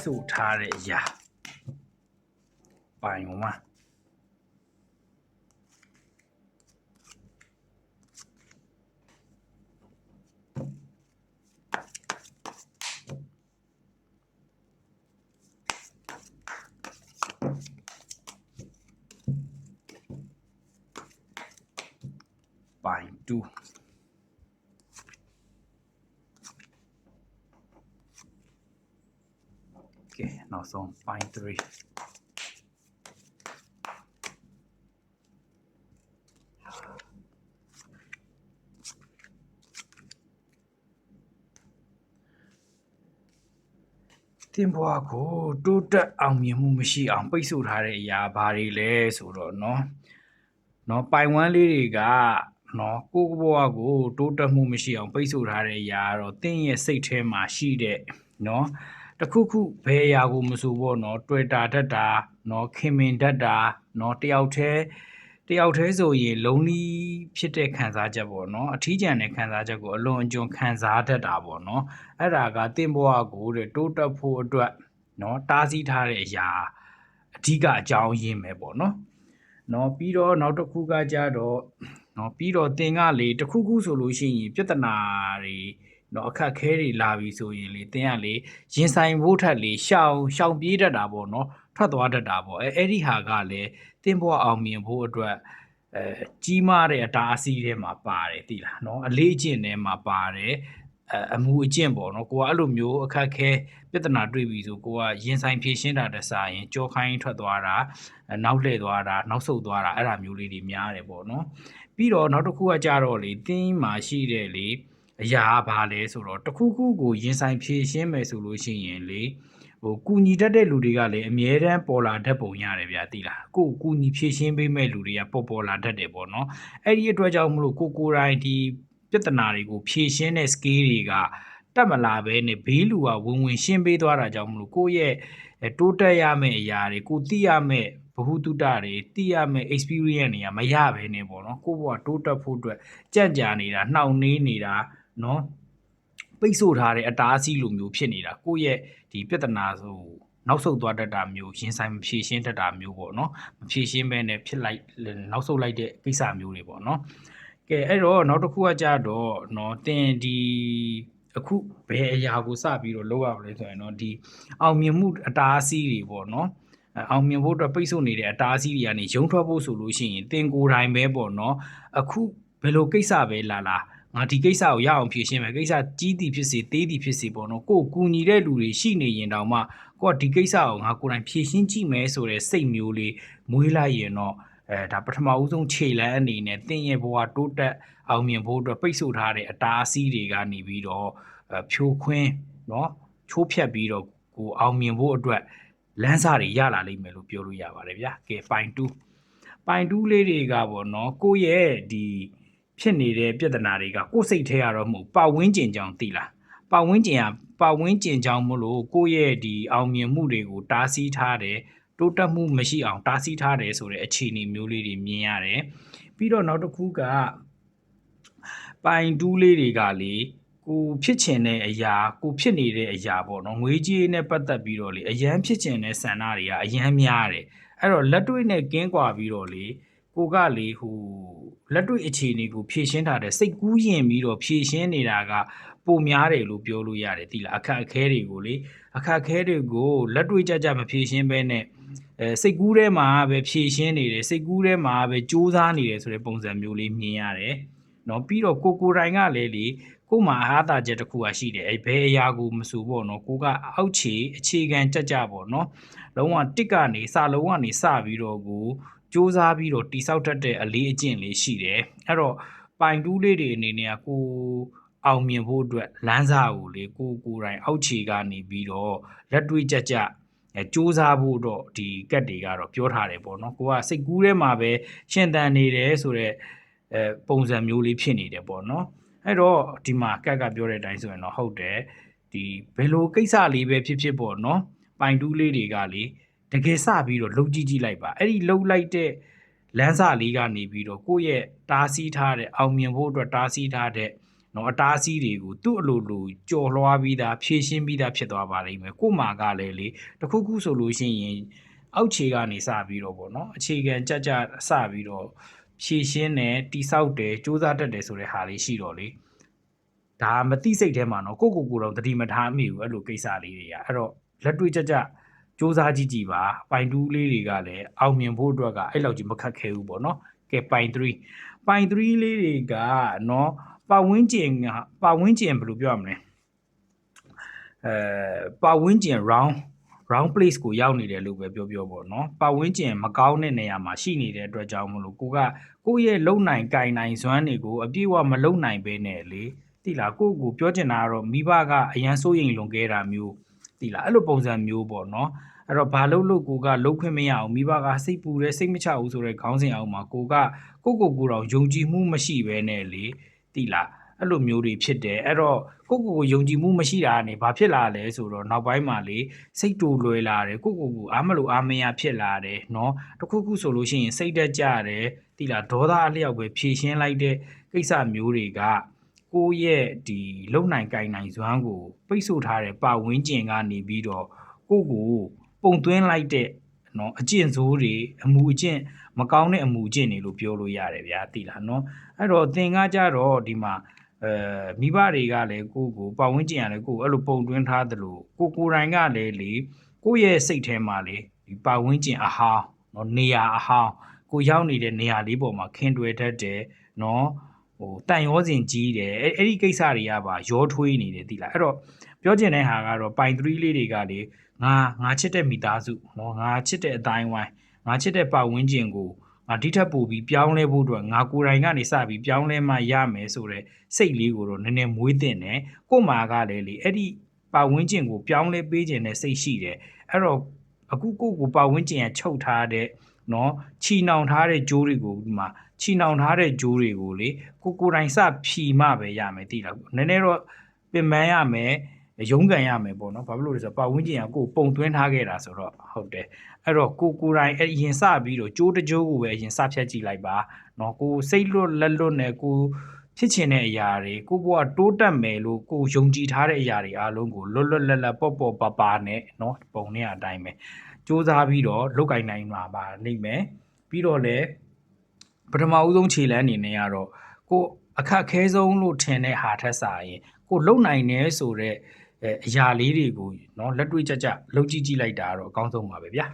ဆို့ထားတဲ့အရာပိုင်မှာပိုင်2ကဲနောက်ဆုံးပိုင်3တင်ဘွားကိုတိုးတက်အောင်မြင်မှုမရှိအောင်ပိတ်ဆို့ထားတဲ့အရာဘာတွေလဲဆိုတော့เนาะပိုင်ဝမ်းလေးတွေကเนาะကိုဘွားကိုတိုးတက်မှုမရှိအောင်ပိတ်ဆို့ထားတဲ့အရာတော့တင်းရဲ့စိတ်ထဲမှာရှိတဲ့เนาะတခုခုဘယ်အရာကိုမဆိုပေါ့เนาะတွေ့တာတတ်တာเนาะခင်မင်တတ်တာเนาะတယောက်တည်းဆိုရင်လုံးလီဖြစ်တဲ့ခံစားချက်ပေါ့เนาะအထီးကျန်တဲ့ခံစားချက်ကိုအလွန်အကျွံခံစားတတ်တာပေါ့เนาะအဲ့ဒါကတင့်ဘွားကိုတဲ့တိုးတက်ဖို့အတွက်เนาะတားဆီးထားတဲ့အရာအဓိကအကြောင်းရင်းပဲပေါ့เนาะပြီးတော့နောက်တစ်ခုကကြတော့ပြီးတော့တင်ကလေတစ်ခုခုဆိုလို့ရှိရင်ပြဿနာတွေအခက်ခဲတွေလာပြီဆိုရင်လေတင်ကလေရင်ဆိုင်ဖို့ထက်လေရှောင်ပြေးတတ်တာပေါ့เนาะထွက်သွားတတ်တာပေါ့အဲ့ဒီဟာကလည်းတင်ဘွားအောင်မြင်ဖို့အတွက်ကြီးမားတဲ့အတားအဆီးထဲမှာပါတယ်သိလားเนาะအလေးအကျင့်ထဲမှာပါတယ်အမှုအကျင့်ပေါ့เนาะကိုကအဲ့လိုမျိုးအခက်ခဲပြဿနာတွေ့ပြီဆိုကိုကရင်ဆိုင်ဖြေရှင်းတာတဆာရင်ကြောခိုင်းထွက်သွားတာနောက်လှည့်သွားတာနောက်ဆုတ်သွားတာအဲ့ဒါမျိုးလေးတွေများတယ်ပေါ့เนาะပြီးတော့နောက်တစ်ခုကကြတော့လေတင်းမှာရှိတဲ့လေအရာဘာလဲဆိုတော့တစ်ခုခုကိုရင်ဆိုင်ဖြေရှင်းမယ်ဆိုလို့ရှိရင်လေကူညီတတ်တဲ့လူတွေကလည်းအမြဲတမ်းပေါ်လာတတ်ပုံရတယ်ဗျာသိလားကိုကူညီဖြေရှင်းပေးမဲ့လူတွေကပေါ်လာတတ်တယ်ပေါ့နော်အဲ့ဒီအတွက်ကြောင့်မလို့ကိုတိုင်းဒီပြဿနာတွေကိုဖြေရှင်းတဲ့ skill တွေကတက်မလာဘဲနဲ့ဘေးလူကဝင်ရှင်းပေးသွားတာကြောင့်မလို့ကိုရဲ့တိုးတက်ရမယ့်အရာတွေကိုသိရမယ့်ဘဟုတုတတွေသိရမယ့် experience တွေကမရဘဲနေပေါ့နော်ကိုဘကတိုးတက်ဖို့အတွက်ကြံ့ကြာနေတာနှောင့်နှေးနေတာနော်ပိတ်ဆို့ထားတဲ့အတားအဆီးလိုမျိုးဖြစ်နေတာကိုရဲ့ဒီပြဿနာဆိုနောက်ဆုတ်သွားတတ်တာမျိုးရင်ဆိုင်မဖြေရှင်းတတ်တာမျိုးပေါ့နော်မဖြေရှင်းဘဲနဲ့ဖြစ်လိုက်နောက်ဆုတ်လိုက်တဲ့ကိစ္စမျိုးတွေပေါ့နော်ကဲအဲ့တော့နောက်တစ်ခုကကြတော့နော်တင်ဒီအခုဘယ်အရာကိုစပြီးတော့လောက်ရမလဲဆိုရင်တော့ဒီအောင်မြင်မှုအတားအဆီးတွေပေါ့နော်အောင်မြင်ဖို့အတွက်ပိတ်ဆို့နေတဲ့အတားအဆီးတွေကနေရုံထွက်ဖို့ဆိုလို့ရှိရင်တင်ကိုယ်တိုင်ပဲပေါ့နော်အခုဘယ်လိုကိစ္စပဲလာငါဒီကိစ္စကိုရအောင်ဖြေရှင်းမယ်ကိစ္စကြီးသည်ဖြစ်စေသေးသည်ဖြစ်စေပေါ့နော်ကိုကူညီတဲ့လူတွေရှိနေရင်တောင်မှကိုကဒီကိစ္စကိုငါကိုယ်တိုင်ဖြေရှင်းကြည့်မယ်ဆိုတဲ့စိတ်မျိုးလေးမွေးလိုက်ရင်တော့ဒါပထမဦးဆုံးခြေလမ်းအနေနဲ့သင်ရဲ့ဘဝတိုးတက်အောင်မြင်ဖို့အတွက်ပိတ်ဆို့ထားတဲ့အတားအဆီးတွေကနေပြီးတော့ဖြိုခွင်းနော်ချိုးဖြတ်ပြီးတော့ကိုအောင်မြင်ဖို့အတွက်လမ်းစာတွေရလာလိမ့်မယ်လို့ပြောလို့ရပါတယ်ဗျာကဲပိုင်2လေးတွေကပေါ့နော်ကိုရဲ့ဒီဖြစ်နေတဲ့ပြဿနာတွေကကိုယ်စိတ်ထဲရတော့မဟုတ်ပတ်ဝန်းကျင်ကြောင့်သိလားပတ်ဝန်းကျင်ကြောင့်မလို့ကိုယ့်ရဲ့ဒီအောင်မြင်မှုတွေကိုတားဆီးထားတယ်တိုးတက်မှုမရှိအောင်တားဆီးထားတယ်ဆိုတဲ့အခြေအနေမျိုးလေးတွေမြင်ရတယ်ပြီးတော့နောက်တစ်ခုကပိုင်2လေးတွေကလေကိုဖြစ်ချင်တဲ့အရာကိုဖြစ်နေတဲ့အရာပေါ့နော်ငွေကြေးနဲ့ပတ်သက်ပြီးတော့လေအရန်ဖြစ်ချင်တဲ့ဆန္ဒတွေကအရန်များတယ်အဲ့တော့လက်တွေ့နဲ့ကင်းကွာပြီးတော့လေကိုကလေလက်တွေ့အခြေအနေကိုဖြည့်ရှင်းထားတဲ့စိတ်ကူးရင်ပြီးတော့ဖြည့်ရှင်းနေတာကပိုများတယ်လို့ပြောလို့ရတယ်သိလားအခက်အခဲတွေကိုလက်တွေ့ကြမဖြည့်ရှင်းဘဲနဲ့စိတ်ကူးထဲမှာပဲဖြည့်ရှင်းနေတယ်စိတ်ကူးထဲမှာပဲစူးစမ်းနေတယ်ဆိုတဲ့ပုံစံမျိုးလေးမြင်ရတယ်နော်ပြီးတော့ကိုတိုင်ကလည်းလေကိုမှအားသာချက်တစ်ခုရှိတယ်ဘယ်အရာကိုမဆိုပေါ့နော်ကိုကအောက်ခြေအခြေခံကြပေါ့နော်လုံးဝတစ်ကနေစလုံးကနေစပြီးတော့ကိုစူးစမ်းပြီးတော့တိဆောက်တတ်တဲ့အလေးအကျင့်လေးရှိတယ်အဲ့တော့ပိုင်2လေးတွေအနေနဲ့ကိုအောင်မြင်ဖို့အတွက်လမ်းစာကိုလေကိုတိုင်အောက်ခြေကနေပြီးတော့လက်တွေ့ကြစူးစမ်းဖို့တော့ဒီကတ်တွေကတော့ပြောထားတယ်ပေါ့နော်ကိုကစိတ်ကူးထဲမှာပဲရှင်သန်နေတယ်ဆိုတော့ပုံစံမျိုးလေးဖြစ်နေတယ်ပေါ့နော်အဲ့တော့ဒီမှာကတ်ကပြောတဲ့အတိုင်းဆိုရင်တော့ဟုတ်တယ်ဒီဘယ်လိုကိစ္စလေးပဲဖြစ်ပေါ့နော်ပိုင်2လေးတွေကလေတကယ်စပြီးတော့လှုပ်ကြည့်လိုက်ပါအဲ့ဒီလှုပ်လိုက်တဲ့လမ်းစာလေးကနေပြီးတော့ကိုယ့်ရဲ့တားဆီးထားတဲ့အောင်မြင်ဖို့အတွက်တားဆီးထားတဲ့ နော်အတားအဆီးတွေကိုသူ့အလိုလိုကြော်လွှားပြီးသားဖြည့်ရှင်းပြီးသားဖြစ်သွားပါလိမ့်မယ်ကို့မှာကလည်းလေတခုခုဆိုလို့ရှိရင်အောက်ခြေကနေစပြီးတော့ပေါ့နော်အခြေခံကြကြစပြီးတော့ဖြည့်ရှင်းတယ်တိဆောက်တယ်စူးစမ်းတတ်တယ်ဆိုတဲ့ဟာလေးရှိတော့လေဒါမသိစိတ်ထဲမှာနော်ကိုတော့တတိမထားမိဘူးအဲ့လိုကိစ္စလေးတွေကအဲ့တော့လက်တွေ့ကြကြစူးစမ်းကြည့်ပါပိုင်တူးလေးတွေကလည်းအောင်မြင်ဖို့အတွက်ကအဲ့လောက်ကြီးမခက်ခဲဘူးပေါ့နော်ကဲပိုင်3လေးတွေကနော်ပတ်ဝန်းကျင်ဘယ်လိုပြောရမလဲပတ်ဝန်းကျင် round place ကိုရောက်နေတယ်လို့ပဲပြောပေါ့နော်ပတ်ဝန်းကျင်မကောင်းတဲ့နေရာမှာရှိနေတဲ့အတွက်ကြောင့်မလို့ကိုရဲ့လုံနိုင်ကင်နိုင်စွမ်းတွေကိုအပြည့်အဝမလုံနိုင်ပဲနဲ့လေတိလားကိုပြောချင်တာကတော့မိဘကအရန်စိုးရိမ်လွန်ခဲ့တာမျိုးတိလားအဲ့လိုပုံစံမျိုးပေါ့နော်အဲ့တော့ဘာလို့ကိုကလှုပ်ခွင့်မရအောင်မိဘကစိတ်ပူတယ်စိတ်မချဘူးဆိုတဲ့ခေါင်းစဉ်အောက်မှာကိုတော့ယုံကြည်မှုမရှိပဲနဲ့လေတိလားအဲ့လိုမျိုးတွေဖြစ်တယ်အဲ့တော့ကိုယုံကြည်မှုမရှိတာကနေဘာဖြစ်လာလဲဆိုတော့နောက်ပိုင်းမှာလေစိတ်တူလွယ်လာတယ်ကိုအားမလို့အားမရဖြစ်လာတယ်เนาะတခုဆိုလို့ရှိရင်စိတ်တက်ကြတယ်တိလားဒေါသအလျောက်ပဲဖြည့်ရှင်းလိုက်တဲ့ကိစ္စမျိုးတွေကကိုရဲ့ဒီလုံနိုင်ကင်နိုင်စွမ်းကိုပိတ်ဆို့ထားတဲ့ပတ်ဝန်းကျင်ကနေပြီးတော့ကိုပုံသွင်းလိုက်တဲ့เนาะအကျင့်ဆိုးတွေအမှုအကျင့်မကောင်းတဲ့အမှုအကျင့်တွေလို့ပြောလို့ရတယ်ဗျာတိလားเนาะအဲ့တော့သင်ကကြတော့ဒီမှာမိဘတွေကလည်းကိုပတ်ဝန်းကျင်ကလည်းကိုအဲ့လိုပုံတွင်းထားသလိုကိုယ်တိုင်ကလည်းလေကိုရဲ့စိတ်ထဲမှာလေဒီပတ်ဝန်းကျင်အဟောင်းเนาะနေရာအဟောင်းကိုရောက်နေတဲ့နေရာလေးပေါ်မှာခင်တွယ်တတ်တယ်เนาะတန်ရောစင်ကြီးတယ်အဲ့ဒီကိစ္စတွေကပါရောထွေးနေတယ်တိလားအဲ့တော့ပြောချင်တဲ့ဟာကတော့ပိုင်3လေးတွေကလေငါချစ်တဲ့မိသားစုเนาะငါချစ်တဲ့အတိုင်းဝိုင်းငါချစ်တဲ့ပတ်ဝန်းကျင်ကိုဒီထက်ပိုပြီးပြောင်းလဲဖို့အတွက်ငါကိုယ်တိုင်ကနေစပြီးပြောင်းလဲမှရမယ်ဆိုတဲ့စိတ်လေးကိုတော့နည်းနည်းမွေးတင်တယ်ကို့မှာကလည်းလေအဲ့ဒီပတ်ဝန်းကျင်ကိုပြောင်းလဲပေးခြင်းနဲ့စိတ်ရှိတယ်အဲ့တော့အခုကိုပတ်ဝန်းကျင်ကချုပ်ထားတဲ့နော်ချီနှောင်ထားတဲ့ကြိုးတွေကိုဒီမှာချီနှောင်ထားတဲ့ကြိုးတွေကိုလေကိုယ်တိုင်စဖြီမှပဲရမယ်သိလားနည်းနည်းတော့ပင်ပန်းရမယ်ရုန်းကန်ရမယ်ပေါ့နော်ဘာဖြစ်လို့လဲဆိုတော့ပတ်ဝန်းကျင်ကကိုပုံသွင်းထားခဲ့တာဆိုတော့ဟုတ်တယ်အဲ့တော့ကိုယ်တိုင်အရင်စပြီးတော့ကြိုးတကြိုးကိုပဲအရင်စဖြတ်ကြည့်လိုက်ပါနော်ကိုစိတ်လွတ်လက်လွတ်နဲ့ကိုဖြစ်ချင်တဲ့အရာတွေကိုဘဝတိုးတက်မယ်လို့ကိုယုံကြည်ထားတဲ့အရာတွေအားလုံးကိုလွတ်လွတ်လပ်လပ်ပေါ့ပေါ့ပါပါနဲ့နော်ပုံနဲ့အတိုင်းပဲစူးစမ်းပြီးတော့လုတ်ကင်နိုင်မှာပါလိမ့်မယ်ပြီးတော့လည်းပထမဦးဆုံးခြေလှမ်းအနေနဲ့ကတော့ကိုအခက်ခဲဆုံးလို့ထင်တဲ့ဟာထက်စာရင်ကိုလုံနိုင်နေဆိုတဲ့အရာလေးတွေကိုเนาะလက်တွေ့ကြကြလုပ်ကြည့်လိုက်တာတော့အကောင်းဆုံးပါပဲဗျာ